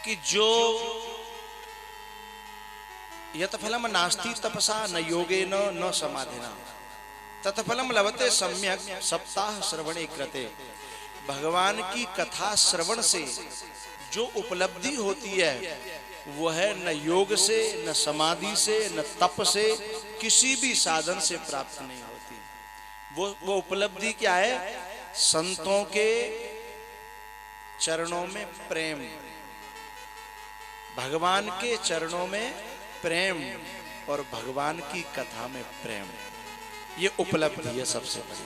कि जो यतफलम नास्ति तपसा न योगेन न समाधिना तत्फलम लभते सम्यक सप्ताह श्रवणे कृते। भगवान की कथा श्रवण से जो उपलब्धि होती है वह न योग से, न समाधि से, न तप से, किसी भी साधन से प्राप्त नहीं होती। वो उपलब्धि क्या है? संतों के चरणों में प्रेम, भगवान के चरणों में प्रेम और भगवान की कथा में प्रेम, ये उपलब्धि है सबसे बड़ी।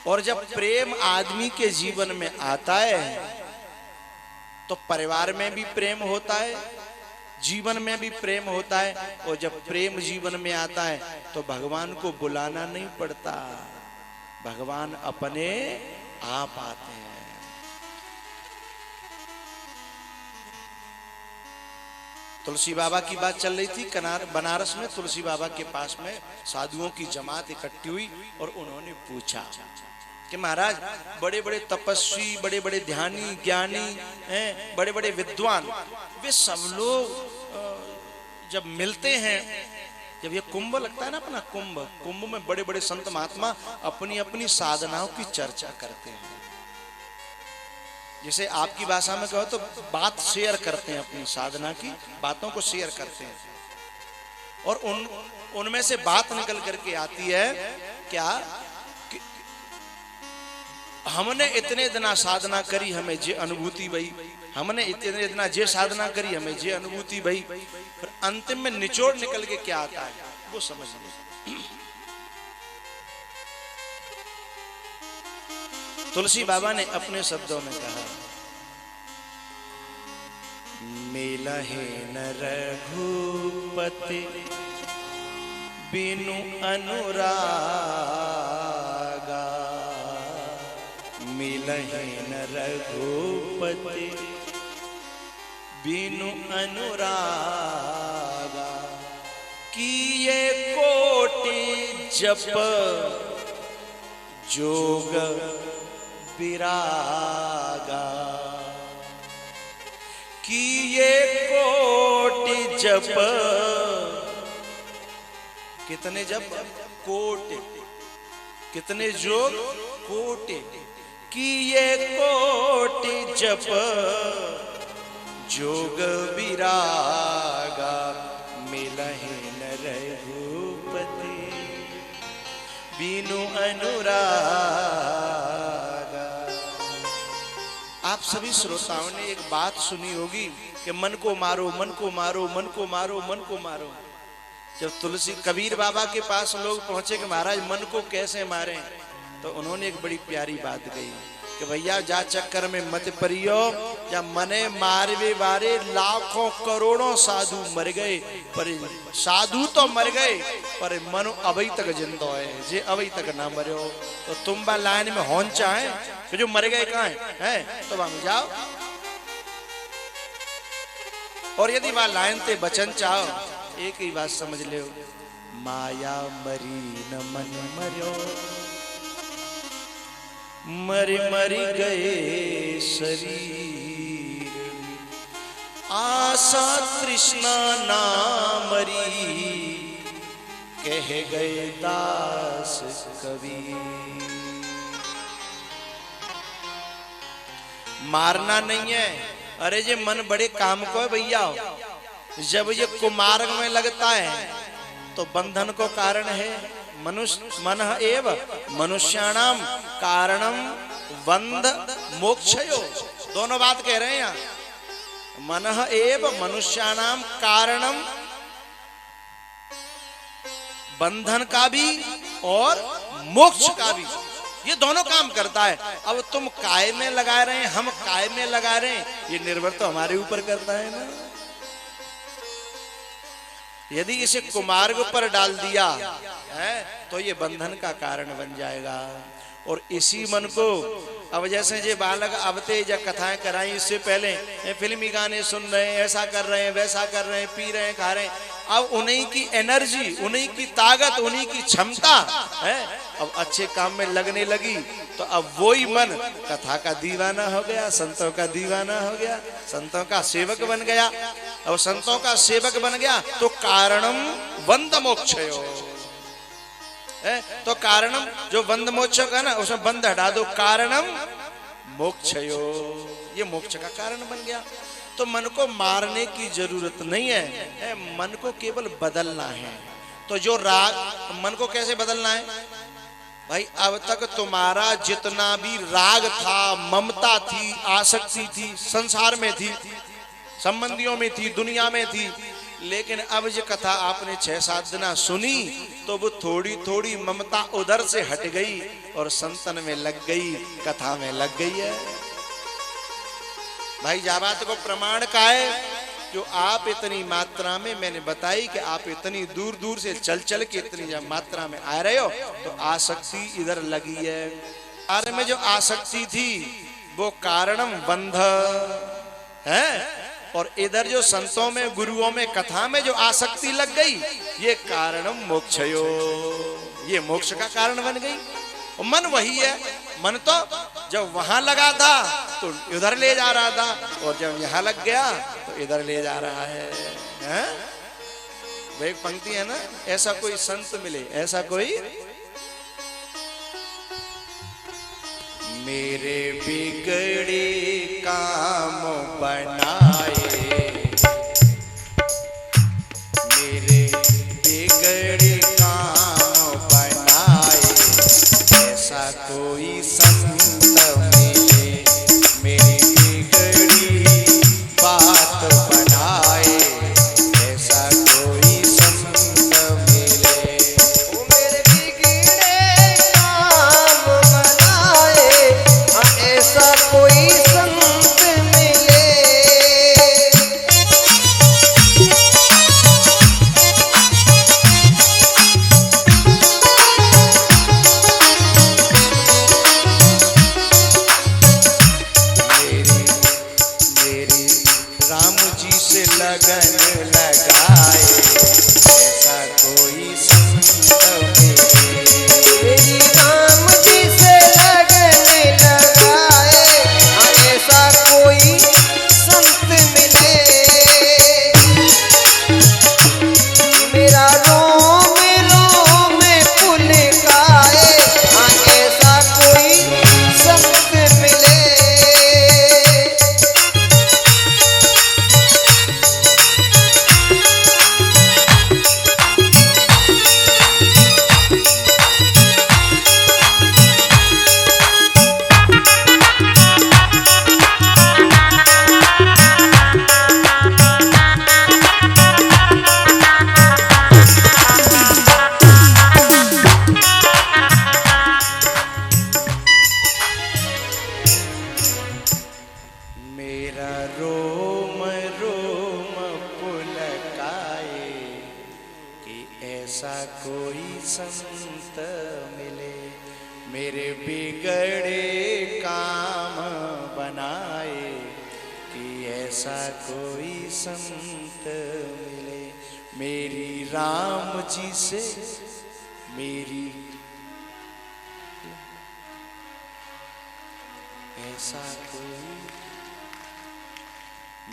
और जब प्रेम आदमी के जीवन में आता है तो परिवार में भी प्रेम होता है, जीवन में भी प्रेम होता है। और जब प्रेम जीवन में आता है तो भगवान को बुलाना नहीं पड़ता, भगवान अपने आप आते हैं। तुलसी बाबा की बात चल रही थी। बनारस में तुलसी बाबा के पास में साधुओं की जमात इकट्ठी हुई और उन्होंने पूछा कि महाराज, बड़े बड़े तपस्वी, बड़े बड़े ध्यानी, ज्ञानी हैं, बड़े बड़े विद्वान, वे सब लोग जब मिलते हैं, जब ये कुंभ लगता है ना अपना कुंभ में बड़े बड़े संत महात्मा अपनी अपनी साधनाओं की चर्चा करते हैं। जैसे आपकी भाषा में कहो तो बात शेयर करते हैं, अपनी साधना की बातों को शेयर करते हैं। और उनमें से बात निकल करके आती है क्या कि हमने इतने दिना साधना करी, हमें जे अनुभूति भई, हमने इतने दिना जे साधना करी, हमें जे अनुभूति भई। फिर अंतिम में निचोड़ निकल के क्या आता है वो समझ लीजिए। तुलसी बाबा ने अपने शब्दों में कहा, मिलहि न रघुपति बिनु अनुरागा, मिलहि न रघुपति बिनु अनुरागा, किए कोटि जप जोग विरागा, किए कोटि जप, कितने जप? कोटि। कितने जोग? कोटि। किए कोटि जप जोग विरागा, मिलहि न रघुपति बिनु अनुरागा। आप सभी श्रोताओं ने एक बात सुनी होगी कि मन को मारो, मन को मारो, मन को मारो, मन को मारो। जब तुलसी कबीर बाबा के पास लोग पहुंचे कि महाराज मन को कैसे मारें, तो उन्होंने एक बड़ी प्यारी बात कही कि भैया जा चक्कर में मत परियो, या मने मारवे वारे लाखों करोड़ों साधु मर गए, पर साधु तो मर गए पर मनु अभी तक जिंदा है। जे अभी तक ना मरो तो तुम बा लाइन में होन चाहे कि जो मर गए कहाँ हैं तो वहां जाओ, और यदि वहां लाइन ते बचन चाहो एक ही बात समझ ले, माया मरी न मन मरो, मरी मरी गए शरीर, आशा तृष्णा ना मरी, कह गए दास कबीर। मारना नहीं है, अरे ये मन बड़े काम को है भैया। जब ये कुमार्ग में लगता है तो बंधन को कारण है मनुष्य, मन एव मनुष्याणाम कारणम बंध मोक्षयो। दोनों बात कह रहे हैं यहाँ, मन एव मनुष्याणाम कारणम, बंधन का भी और मोक्ष का भी, ये दोनों काम करता है। अब तुम काय में लगा रहे हैं, हम काय में लगा रहे हैं, ये निर्भर तो हमारे ऊपर करता है ना। यदि इसे कुमार्ग पर डाल दिया है तो ये बंधन का कारण बन जाएगा। और इसी मन को अब जैसे जे बालक अबते या कथाएं कराई, इससे पहले फिल्मी गाने सुन रहे हैं, ऐसा कर रहे हैं, वैसा कर रहे हैं, पी रहे हैं, खा रहे हैं, अब उन्हीं की एनर्जी, उन्हीं की ताकत, उन्हीं की क्षमता है अब अच्छे काम में लगने लगी तो अब वही मन कथा का दीवाना हो गया, संतों का दीवाना हो गया, संतों का सेवक बन गया। और संतों का सेवक बन गया तो कारणम बंध मोक्षयो, तो कारणम जो बंध मोक्ष का ना उसमें बंध हटा दो, कारणम मोक्षयो, ये मोक्ष का कारण बन गया। तो मन को मारने की जरूरत नहीं है, मन को केवल बदलना है। तो जो राग, मन को कैसे बदलना है भाई? अब तक तुम्हारा जितना भी राग था, ममता थी, आसक्ति थी, संसार में थी, संबंधियों में थी, दुनिया में थी, लेकिन अब ये कथा आपने 6-7 दिन सुनी तो वो थोड़ी थोड़ी ममता उधर से हट गई और संतन में लग गई, कथा में लग गई है भाई। जा बात को प्रमाण का है जो आप इतनी मात्रा में, मैंने बताई कि आप इतनी दूर दूर से चल चल के इतनी जब मात्रा में आ रहे हो तो आसक्ति इधर लगी है। कार्य में जो आसक्ति थी वो कारणम बंध है, और इधर जो संतों में, गुरुओं में, कथा में जो आसक्ति लग गई ये कारणम मोक्षयो, ये मोक्ष का कारण बन गई। मन वही है, मन तो जब वहां लगा था तो इधर ले जा रहा था, और जब यहां लग गया तो इधर ले जा रहा है, हैं? वो एक पंक्ति है ना, ऐसा कोई संत मिले, ऐसा कोई मेरे बिगड़े काम बनाए, मेरे बिगड़े काम बनाए, ऐसा कोई संत मिले, मेरी बिगड़ी बात बनाए, ऐसा कोई संत मिले। वो मेरे बिगड़े काम बनाए, हाँ ऐसा कोई संत मिले। मेरी राम जी से लगन लगाए, ऐसा कोई संत मिले, मेरी राम जी से लगन लगाए, हाँ ऐसा कोई संत मिले। मेरा रोम रोम पुलकाए, हाँ ऐसा कोई संत मिले। मेरा रोम रोम पुलकाए कि ऐसा कोई संत मिले, मेरे बिगड़े काम बनाए कि ऐसा कोई संत मिले, मेरी राम जी से मेरी ऐसा कोई,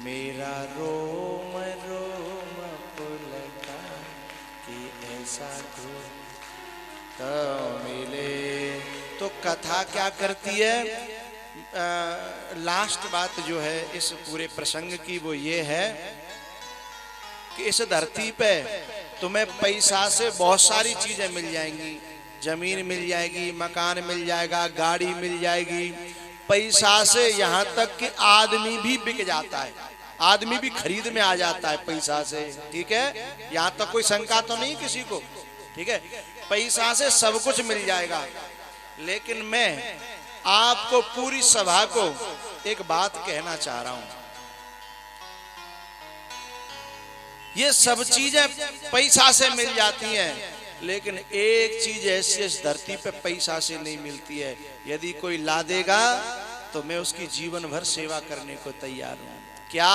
मेरा रोम रोम पुलका कि ऐसा कोई तो मिले। तो कथा क्या करती है? लास्ट बात जो है इस पूरे प्रसंग की वो ये है कि इस धरती पे तुम्हें पैसा से बहुत सारी चीजें मिल जाएंगी, जमीन मिल जाएगी, मकान मिल जाएगा, गाड़ी मिल जाएगी। पैसा से यहाँ तक कि आदमी भी बिक जाता है, आदमी भी खरीद में आ जाता है पैसा से, ठीक है? यहाँ तक कोई शंका तो नहीं किसी को, ठीक है? पैसा से सब कुछ मिल जाएगा। लेकिन मैं आपको, पूरी सभा को एक बात कहना चाह रहा हूं, ये सब चीजें पैसा से मिल जाती हैं, लेकिन एक चीज ऐसी इस धरती पे पैसा से नहीं मिलती है। यदि कोई ला देगा तो मैं उसकी जीवन भर सेवा करने को तैयार हूं। क्या?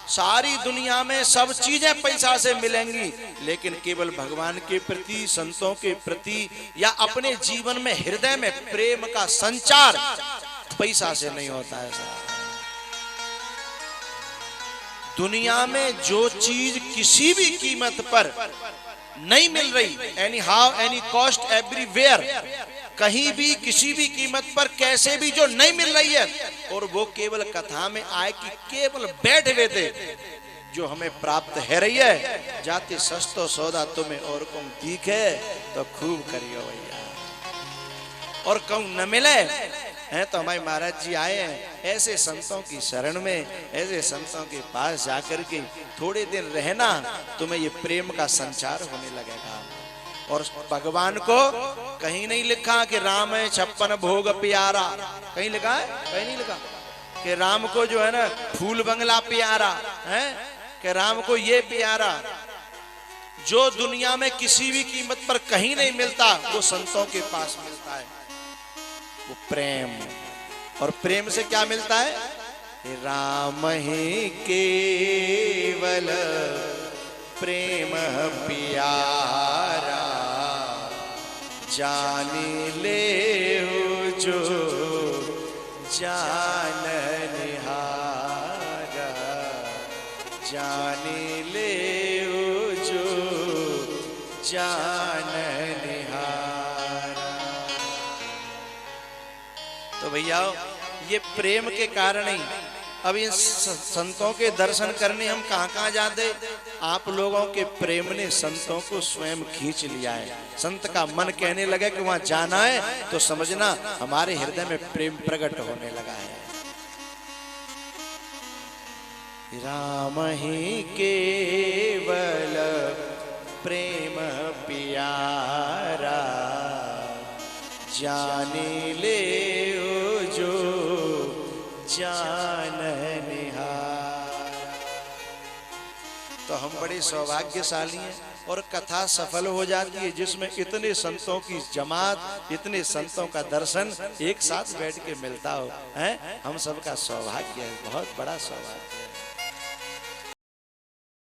सारी दुनिया में सब चीजें पैसा से मिलेंगी, लेकिन केवल भगवान के प्रति, संतों के प्रति या अपने जीवन में हृदय में प्रेम का संचार पैसा से नहीं होता है साहब। दुनिया में जो चीज किसी भी कीमत पर नहीं मिल रही, any how any cost everywhere, कहीं भी किसी भी कीमत पर कैसे भी जो नहीं मिल रही है, और वो केवल कथा में आए कि केवल बैठे हुए थे, जो हमें प्राप्त है रही है, जाते सस्तो सौदा तुम्हें और कहूं दिखे तो खूब करियो भैया, और कहूं न मिले हैं तो हमारे महाराज जी आए हैं ऐसे संतों की शरण में, ऐसे संतों के पास जाकर के थोड़े दिन रहना, तुम्हें ये प्रेम का संचार होने लगेगा। और भगवान को कहीं नहीं लिखा कि राम है 56 भोग प्यारा, कहीं लिखा है? कहीं नहीं लिखा कि राम को जो है ना फूल बंगला प्यारा है, कि राम को ये प्यारा। जो दुनिया में किसी भी कीमत पर कहीं नहीं मिलता, वो संतों के पास मिलता है, वो प्रेम। और प्रेम से क्या मिलता है? राम ही केवल प्रेम प्यारा, जान ले जो जान निहारा, जान ले जो जान निहारा। तो भैया ये प्रेम के कारण ही अब इन संतों के दर्शन करने हम कहाँ कहाँ जाते, आप लोगों के प्रेम ने संतों को स्वयं खींच लिया है। संत का मन कहने लगा कि वहां जाना है, तो समझना हमारे हृदय में प्रेम प्रकट होने लगा है। राम ही केवल प्रेम प्यारा, जाने ले जो जान निहार। तो हम बड़े सौभाग्यशाली हैं, और कथा सफल हो जाती है जिसमें इतने संतों की जमात, इतने संतों का दर्शन एक साथ बैठ के मिलता हो, है हम सबका सौभाग्य है, बहुत बड़ा सौभाग्य है।